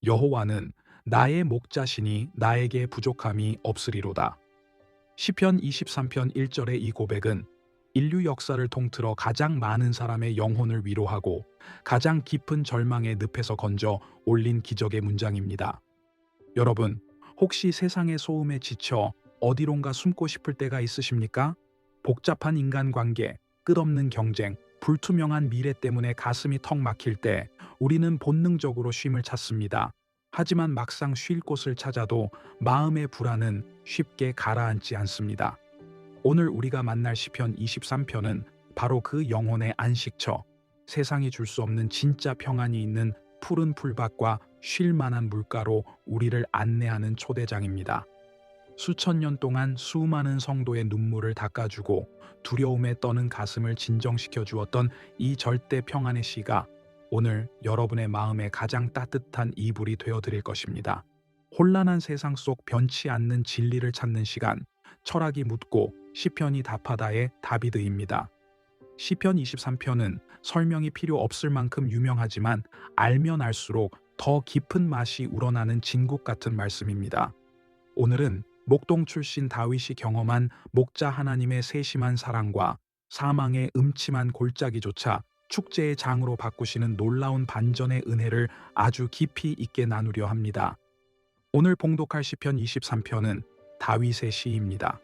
여호와는 나의 목자시니 나에게 부족함이 없으리로다. 시편 23편 1절의 이 고백은 인류 역사를 통틀어 가장 많은 사람의 영혼을 위로하고 가장 깊은 절망의 늪에서 건져 올린 기적의 문장입니다. 여러분, 혹시 세상의 소음에 지쳐 어디론가 숨고 싶을 때가 있으십니까? 복잡한 인간관계, 끝없는 경쟁, 불투명한 미래 때문에 가슴이 턱 막힐 때 우리는 본능적으로 쉼을 찾습니다. 하지만 막상 쉴 곳을 찾아도 마음의 불안은 쉽게 가라앉지 않습니다. 오늘 우리가 만날 시편 23편은 바로 그 영혼의 안식처, 세상이 줄 수 없는 진짜 평안이 있는 푸른 풀밭과 쉴 만한 물가로 우리를 안내하는 초대장입니다. 수천 년 동안 수많은 성도의 눈물을 닦아주고 두려움에 떠는 가슴을 진정시켜 주었던 이 절대 평안의 시가 오늘 여러분의 마음에 가장 따뜻한 이불이 되어 드릴 것입니다. 혼란한 세상 속 변치 않는 진리를 찾는 시간, 철학이 묻고 시편이 답하다의 다비드입니다. 시편 23편은 설명이 필요 없을 만큼 유명하지만 알면 알수록 더 깊은 맛이 우러나는 진국 같은 말씀입니다. 오늘은 목동 출신 다윗이 경험한 목자 하나님의 세심한 사랑과 사망의 음침한 골짜기조차 축제의 장으로 바꾸시는 놀라운 반전의 은혜를 아주 깊이 있게 나누려 합니다. 오늘 봉독할 시편 23편은 다윗의 시입니다.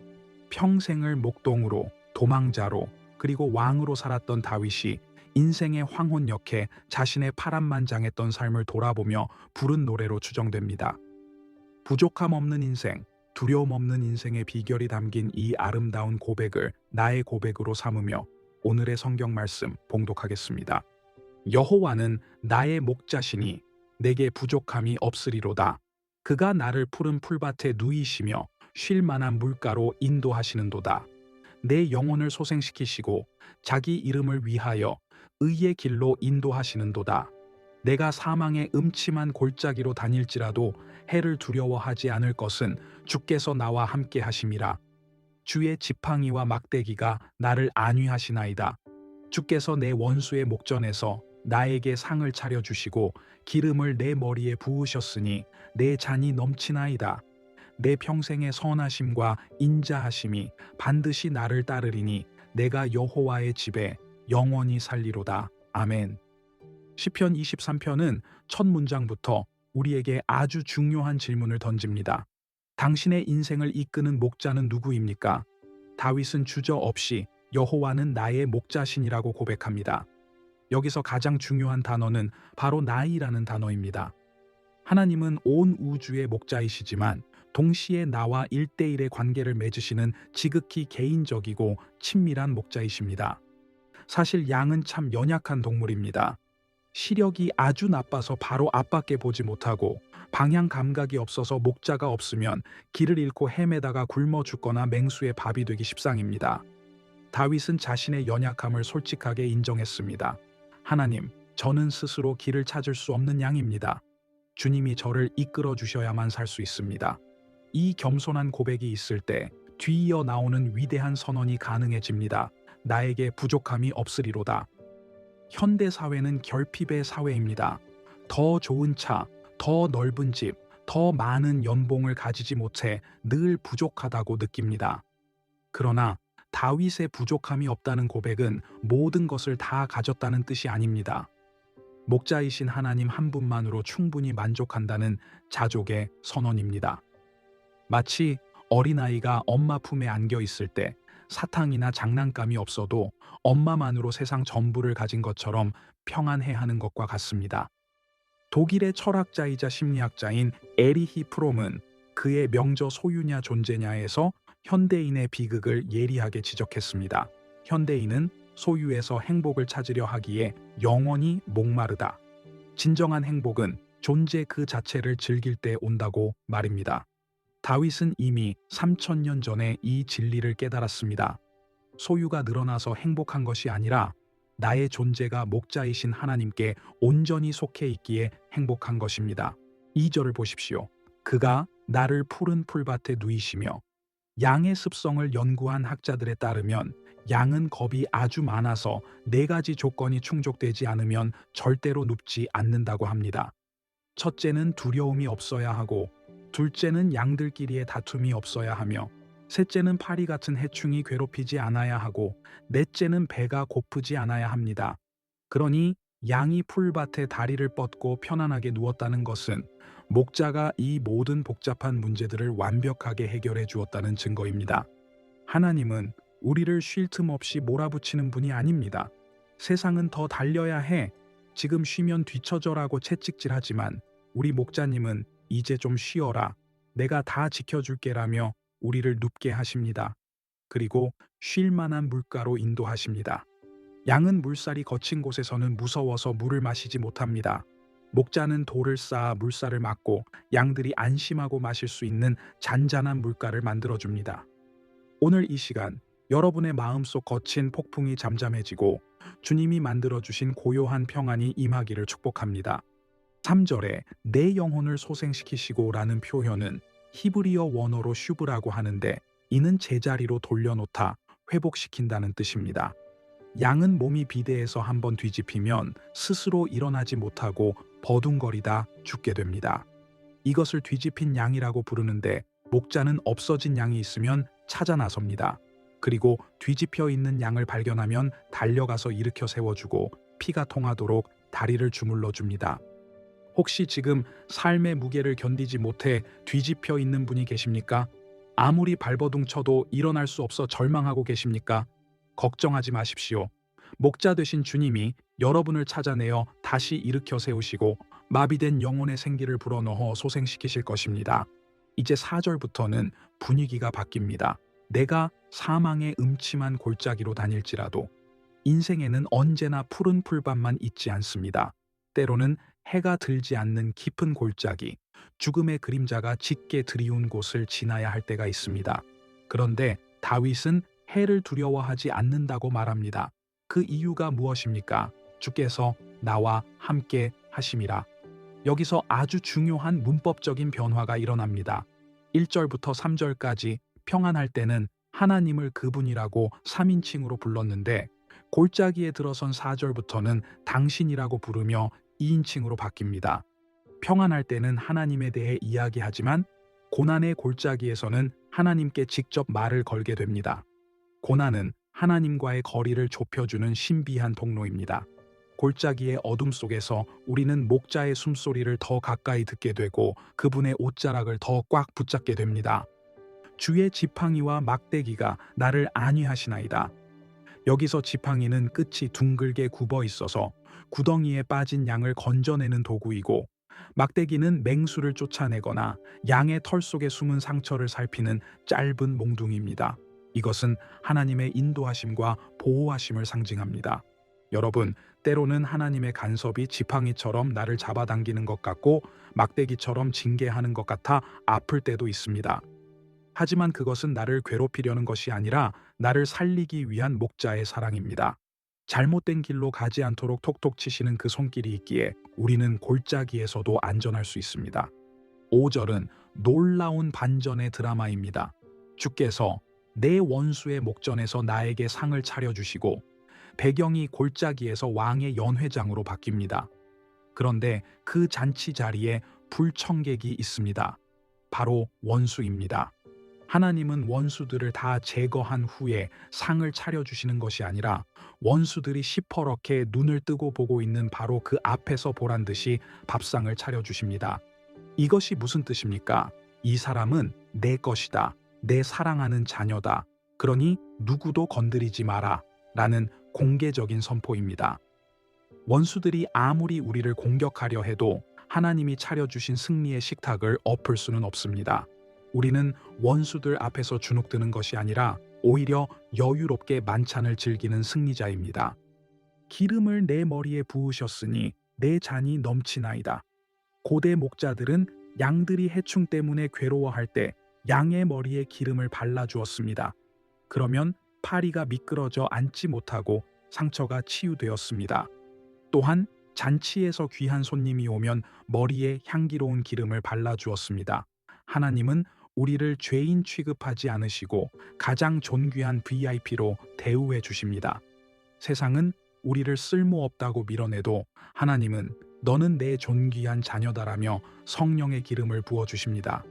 평생을 목동으로, 도망자로, 그리고 왕으로 살았던 다윗이 인생의 황혼역에 자신의 파란만장했던 삶을 돌아보며 부른 노래로 추정됩니다. 부족함 없는 인생, 두려움 없는 인생의 비결이 담긴 이 아름다운 고백을 나의 고백으로 삼으며 오늘의 성경 말씀 봉독하겠습니다. 여호와는 나의 목자시니 내게 부족함이 없으리로다. 그가 나를 푸른 풀밭에 누이시며 쉴 만한 물가로 인도하시는도다. 내 영혼을 소생시키시고 자기 이름을 위하여 의의 길로 인도하시는도다. 내가 사망의 음침한 골짜기로 다닐지라도 해를 두려워하지 않을 것은 주께서 나와 함께 하심이라. 주의 지팡이와 막대기가 나를 안위하시나이다. 주께서 내 원수의 목전에서 나에게 상을 차려주시고 기름을 내 머리에 부으셨으니 내 잔이 넘치나이다. 내 평생의 선하심과 인자하심이 반드시 나를 따르리니 내가 여호와의 집에 영원히 살리로다. 아멘. 시편 23편은 첫 문장부터 우리에게 아주 중요한 질문을 던집니다. 당신의 인생을 이끄는 목자는 누구입니까? 다윗은 주저없이 여호와는 나의 목자신이라고 고백합니다. 여기서 가장 중요한 단어는 바로 나이라는 단어입니다. 하나님은 온 우주의 목자이시지만 동시에 나와 1대1의 관계를 맺으시는 지극히 개인적이고 친밀한 목자이십니다. 사실 양은 참 연약한 동물입니다. 시력이 아주 나빠서 바로 앞밖에 보지 못하고 방향 감각이 없어서 목자가 없으면 길을 잃고 헤매다가 굶어 죽거나 맹수의 밥이 되기 십상입니다. 다윗은 자신의 연약함을 솔직하게 인정했습니다. 하나님, 저는 스스로 길을 찾을 수 없는 양입니다. 주님이 저를 이끌어 주셔야만 살 수 있습니다. 이 겸손한 고백이 있을 때 뒤이어 나오는 위대한 선언이 가능해집니다. 나에게 부족함이 없으리로다. 현대 사회는 결핍의 사회입니다. 더 좋은 차, 더 넓은 집, 더 많은 연봉을 가지지 못해 늘 부족하다고 느낍니다. 그러나 다윗의 부족함이 없다는 고백은 모든 것을 다 가졌다는 뜻이 아닙니다. 목자이신 하나님 한 분만으로 충분히 만족한다는 자족의 선언입니다. 마치 어린아이가 엄마 품에 안겨 있을 때 사탕이나 장난감이 없어도 엄마만으로 세상 전부를 가진 것처럼 평안해 하는 것과 같습니다. 독일의 철학자이자 심리학자인 에리히 프롬은 그의 명저 소유냐 존재냐에서 현대인의 비극을 예리하게 지적했습니다. 현대인은 소유에서 행복을 찾으려 하기에 영원히 목마르다. 진정한 행복은 존재 그 자체를 즐길 때 온다고 말입니다. 다윗은 이미 3000년 전에 이 진리를 깨달았습니다. 소유가 늘어나서 행복한 것이 아니라 나의 존재가 목자이신 하나님께 온전히 속해 있기에 행복한 것입니다. 2절을 보십시오. 그가 나를 푸른 풀밭에 누이시며 양의 습성을 연구한 학자들에 따르면 양은 겁이 아주 많아서 4가지 조건이 충족되지 않으면 절대로 눕지 않는다고 합니다. 첫째는 두려움이 없어야 하고, 둘째는 양들끼리의 다툼이 없어야 하며, 셋째는 파리 같은 해충이 괴롭히지 않아야 하고, 넷째는 배가 고프지 않아야 합니다. 그러니 양이 풀밭에 다리를 뻗고 편안하게 누웠다는 것은 목자가 이 모든 복잡한 문제들을 완벽하게 해결해 주었다는 증거입니다. 하나님은 우리를 쉴 틈 없이 몰아붙이는 분이 아닙니다. 세상은 더 달려야 해. 지금 쉬면 뒤처져라고 채찍질하지만 우리 목자님은 이제 좀 쉬어라. 내가 다 지켜줄게라며 우리를 눕게 하십니다. 그리고 쉴 만한 물가로 인도하십니다. 양은 물살이 거친 곳에서는 무서워서 물을 마시지 못합니다. 목자는 돌을 쌓아 물살을 막고 양들이 안심하고 마실 수 있는 잔잔한 물가를 만들어줍니다. 오늘 이 시간 여러분의 마음속 거친 폭풍이 잠잠해지고 주님이 만들어주신 고요한 평안이 임하기를 축복합니다. 3절에 내 영혼을 소생시키시고 라는 표현은 히브리어 원어로 슈브라고 하는데, 이는 제자리로 돌려놓다, 회복시킨다는 뜻입니다. 양은 몸이 비대해서 한번 뒤집히면 스스로 일어나지 못하고 버둥거리다 죽게 됩니다. 이것을 뒤집힌 양이라고 부르는데, 목자는 없어진 양이 있으면 찾아 나섭니다. 그리고 뒤집혀 있는 양을 발견하면 달려가서 일으켜 세워주고 피가 통하도록 다리를 주물러 줍니다. 혹시 지금 삶의 무게를 견디지 못해 뒤집혀 있는 분이 계십니까? 아무리 발버둥 쳐도 일어날 수 없어 절망하고 계십니까? 걱정하지 마십시오. 목자 되신 주님이 여러분을 찾아내어 다시 일으켜 세우시고 마비된 영혼의 생기를 불어넣어 소생시키실 것입니다. 이제 4절부터는 분위기가 바뀝니다. 내가 사망의 음침한 골짜기로 다닐지라도 인생에는 언제나 푸른 풀밭만 있지 않습니다. 때로는 해가 들지 않는 깊은 골짜기, 죽음의 그림자가 짙게 드리운 곳을 지나야 할 때가 있습니다. 그런데 다윗은 해를 두려워하지 않는다고 말합니다. 그 이유가 무엇입니까? 주께서 나와 함께 하심이라. 여기서 아주 중요한 문법적인 변화가 일어납니다. 1절부터 3절까지 평안할 때는 하나님을 그분이라고 3인칭으로 불렀는데, 골짜기에 들어선 4절부터는 당신이라고 부르며 2인칭으로 바뀝니다. 평안할 때는 하나님에 대해 이야기하지만 고난의 골짜기에서는 하나님께 직접 말을 걸게 됩니다. 고난은 하나님과의 거리를 좁혀주는 신비한 통로입니다. 골짜기의 어둠 속에서 우리는 목자의 숨소리를 더 가까이 듣게 되고 그분의 옷자락을 더 꽉 붙잡게 됩니다. 주의 지팡이와 막대기가 나를 안위하시나이다. 여기서 지팡이는 끝이 둥글게 굽어 있어서 구덩이에 빠진 양을 건져내는 도구이고, 막대기는 맹수를 쫓아내거나 양의 털 속에 숨은 상처를 살피는 짧은 몽둥이입니다. 이것은 하나님의 인도하심과 보호하심을 상징합니다. 여러분, 때로는 하나님의 간섭이 지팡이처럼 나를 잡아당기는 것 같고 막대기처럼 징계하는 것 같아 아플 때도 있습니다. 하지만 그것은 나를 괴롭히려는 것이 아니라 나를 살리기 위한 목자의 사랑입니다. 잘못된 길로 가지 않도록 톡톡 치시는 그 손길이 있기에 우리는 골짜기에서도 안전할 수 있습니다. 5절은 놀라운 반전의 드라마입니다. 주께서 내 원수의 목전에서 나에게 상을 차려주시고, 배경이 골짜기에서 왕의 연회장으로 바뀝니다. 그런데 그 잔치 자리에 불청객이 있습니다. 바로 원수입니다. 하나님은 원수들을 다 제거한 후에 상을 차려주시는 것이 아니라 원수들이 시퍼렇게 눈을 뜨고 보고 있는 바로 그 앞에서 보란 듯이 밥상을 차려주십니다. 이것이 무슨 뜻입니까? 이 사람은 내 것이다. 내 사랑하는 자녀다. 그러니 누구도 건드리지 마라. 라는 공개적인 선포입니다. 원수들이 아무리 우리를 공격하려 해도 하나님이 차려주신 승리의 식탁을 엎을 수는 없습니다. 우리는 원수들 앞에서 주눅드는 것이 아니라 오히려 여유롭게 만찬을 즐기는 승리자입니다. 기름을 내 머리에 부으셨으니 내 잔이 넘치나이다. 고대 목자들은 양들이 해충 때문에 괴로워할 때 양의 머리에 기름을 발라주었습니다. 그러면 파리가 미끄러져 앉지 못하고 상처가 치유되었습니다. 또한 잔치에서 귀한 손님이 오면 머리에 향기로운 기름을 발라주었습니다. 하나님은 우리를 죄인 취급하지 않으시고 가장 존귀한 VIP로 대우해 주십니다. 세상은 우리를 쓸모없다고 밀어내도 하나님은 너는 내 존귀한 자녀다라며 성령의 기름을 부어 주십니다.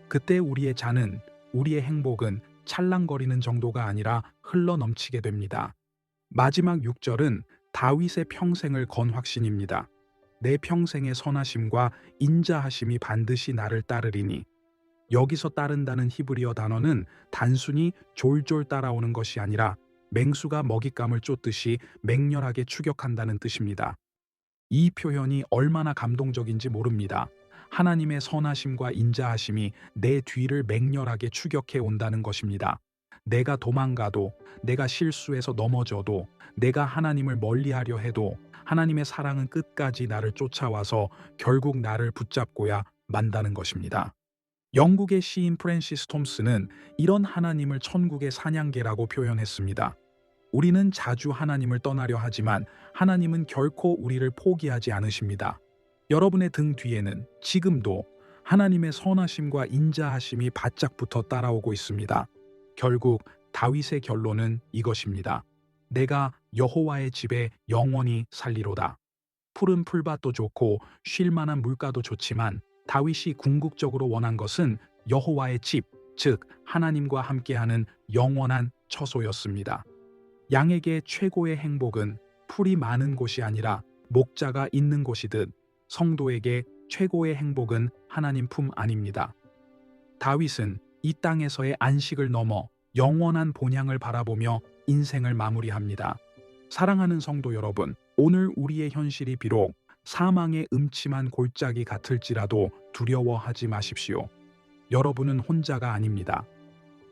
그때 우리의 잔은, 우리의 행복은 찰랑거리는 정도가 아니라 흘러 넘치게 됩니다. 마지막 6절은 다윗의 평생을 건 확신입니다. 내 평생의 선하심과 인자하심이 반드시 나를 따르리니. 여기서 따른다는 히브리어 단어는 단순히 졸졸 따라오는 것이 아니라 맹수가 먹잇감을 쫓듯이 맹렬하게 추격한다는 뜻입니다. 이 표현이 얼마나 감동적인지 모릅니다. 하나님의 선하심과 인자하심이 내 뒤를 맹렬하게 추격해 온다는 것입니다. 내가 도망가도, 내가 실수해서 넘어져도, 내가 하나님을 멀리하려 해도 하나님의 사랑은 끝까지 나를 쫓아와서 결국 나를 붙잡고야 만다는 것입니다. 영국의 시인 프랜시스 톰슨은 이런 하나님을 천국의 사냥개라고 표현했습니다. 우리는 자주 하나님을 떠나려 하지만 하나님은 결코 우리를 포기하지 않으십니다. 여러분의 등 뒤에는 지금도 하나님의 선하심과 인자하심이 바짝 붙어 따라오고 있습니다. 결국 다윗의 결론은 이것입니다. 내가 여호와의 집에 영원히 살리로다. 푸른 풀밭도 좋고 쉴 만한 물가도 좋지만 다윗이 궁극적으로 원한 것은 여호와의 집, 즉 하나님과 함께하는 영원한 처소였습니다. 양에게 최고의 행복은 풀이 많은 곳이 아니라 목자가 있는 곳이듯 성도에게 최고의 행복은 하나님 품 안입니다. 다윗은 이 땅에서의 안식을 넘어 영원한 본향을 바라보며 인생을 마무리합니다. 사랑하는 성도 여러분, 오늘 우리의 현실이 비록 사망의 음침한 골짜기 같을지라도 두려워하지 마십시오. 여러분은 혼자가 아닙니다.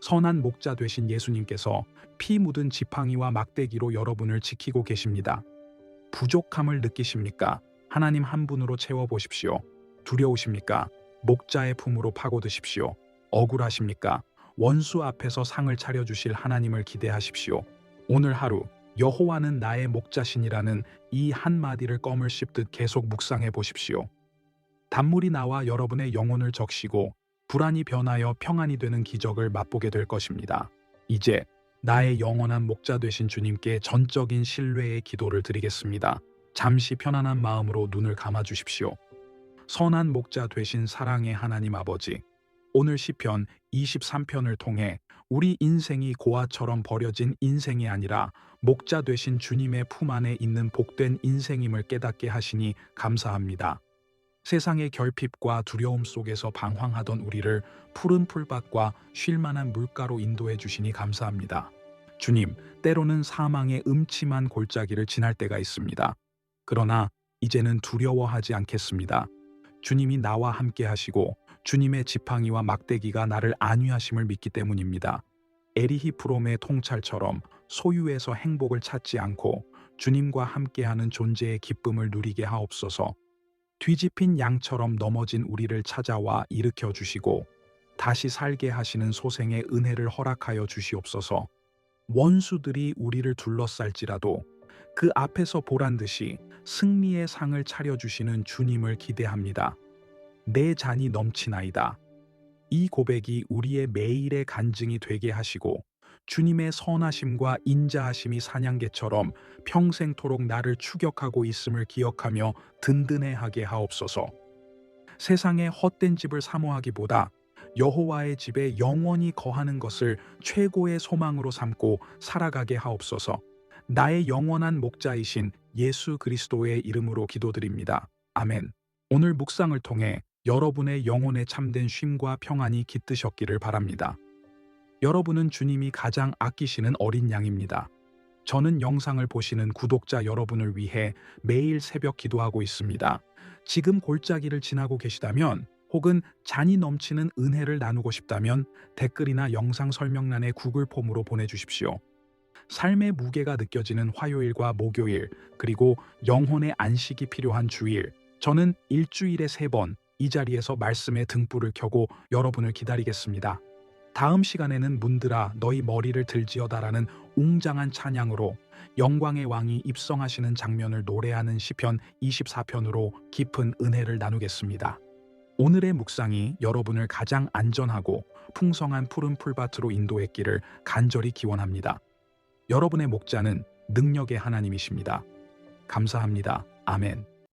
선한 목자 되신 예수님께서 피 묻은 지팡이와 막대기로 여러분을 지키고 계십니다. 부족함을 느끼십니까? 하나님 한 분으로 채워보십시오. 두려우십니까? 목자의 품으로 파고드십시오. 억울하십니까? 원수 앞에서 상을 차려주실 하나님을 기대하십시오. 오늘 하루 여호와는 나의 목자신이라는 이 한마디를 껌을 씹듯 계속 묵상해 보십시오. 단물이 나와 여러분의 영혼을 적시고 불안이 변하여 평안이 되는 기적을 맛보게 될 것입니다. 이제 나의 영원한 목자 되신 주님께 전적인 신뢰의 기도를 드리겠습니다. 잠시 편안한 마음으로 눈을 감아 주십시오. 선한 목자 되신 사랑의 하나님 아버지, 오늘 시편 23편을 통해 우리 인생이 고아처럼 버려진 인생이 아니라 목자 되신 주님의 품 안에 있는 복된 인생임을 깨닫게 하시니 감사합니다. 세상의 결핍과 두려움 속에서 방황하던 우리를 푸른 풀밭과 쉴만한 물가로 인도해 주시니 감사합니다. 주님, 때로는 사망의 음침한 골짜기를 지날 때가 있습니다. 그러나 이제는 두려워하지 않겠습니다. 주님이 나와 함께 하시고 주님의 지팡이와 막대기가 나를 안위하심을 믿기 때문입니다. 에리히 프롬의 통찰처럼 소유에서 행복을 찾지 않고 주님과 함께하는 존재의 기쁨을 누리게 하옵소서. 뒤집힌 양처럼 넘어진 우리를 찾아와 일으켜 주시고 다시 살게 하시는 소생의 은혜를 허락하여 주시옵소서. 원수들이 우리를 둘러쌀지라도 그 앞에서 보란듯이 승리의 상을 차려주시는 주님을 기대합니다. 내 잔이 넘치나이다. 이 고백이 우리의 매일의 간증이 되게 하시고 주님의 선하심과 인자하심이 사냥개처럼 평생토록 나를 추격하고 있음을 기억하며 든든해하게 하옵소서. 세상의 헛된 집을 사모하기보다 여호와의 집에 영원히 거하는 것을 최고의 소망으로 삼고 살아가게 하옵소서. 나의 영원한 목자이신 예수 그리스도의 이름으로 기도드립니다. 아멘. 오늘 묵상을 통해 여러분의 영혼에 참된 쉼과 평안이 깃드셨기를 바랍니다. 여러분은 주님이 가장 아끼시는 어린 양입니다. 저는 영상을 보시는 구독자 여러분을 위해 매일 새벽 기도하고 있습니다. 지금 골짜기를 지나고 계시다면 혹은 잔이 넘치는 은혜를 나누고 싶다면 댓글이나 영상 설명란에 구글 폼으로 보내주십시오. 삶의 무게가 느껴지는 화요일과 목요일, 그리고 영혼의 안식이 필요한 주일, 저는 일주일에 3번 이 자리에서 말씀의 등불을 켜고 여러분을 기다리겠습니다. 다음 시간에는 문들아 너희 머리를 들지어다라는 웅장한 찬양으로 영광의 왕이 입성하시는 장면을 노래하는 시편 24편으로 깊은 은혜를 나누겠습니다. 오늘의 묵상이 여러분을 가장 안전하고 풍성한 푸른 풀밭으로 인도했기를 간절히 기원합니다. 여러분의 목자는 능력의 하나님이십니다. 감사합니다. 아멘.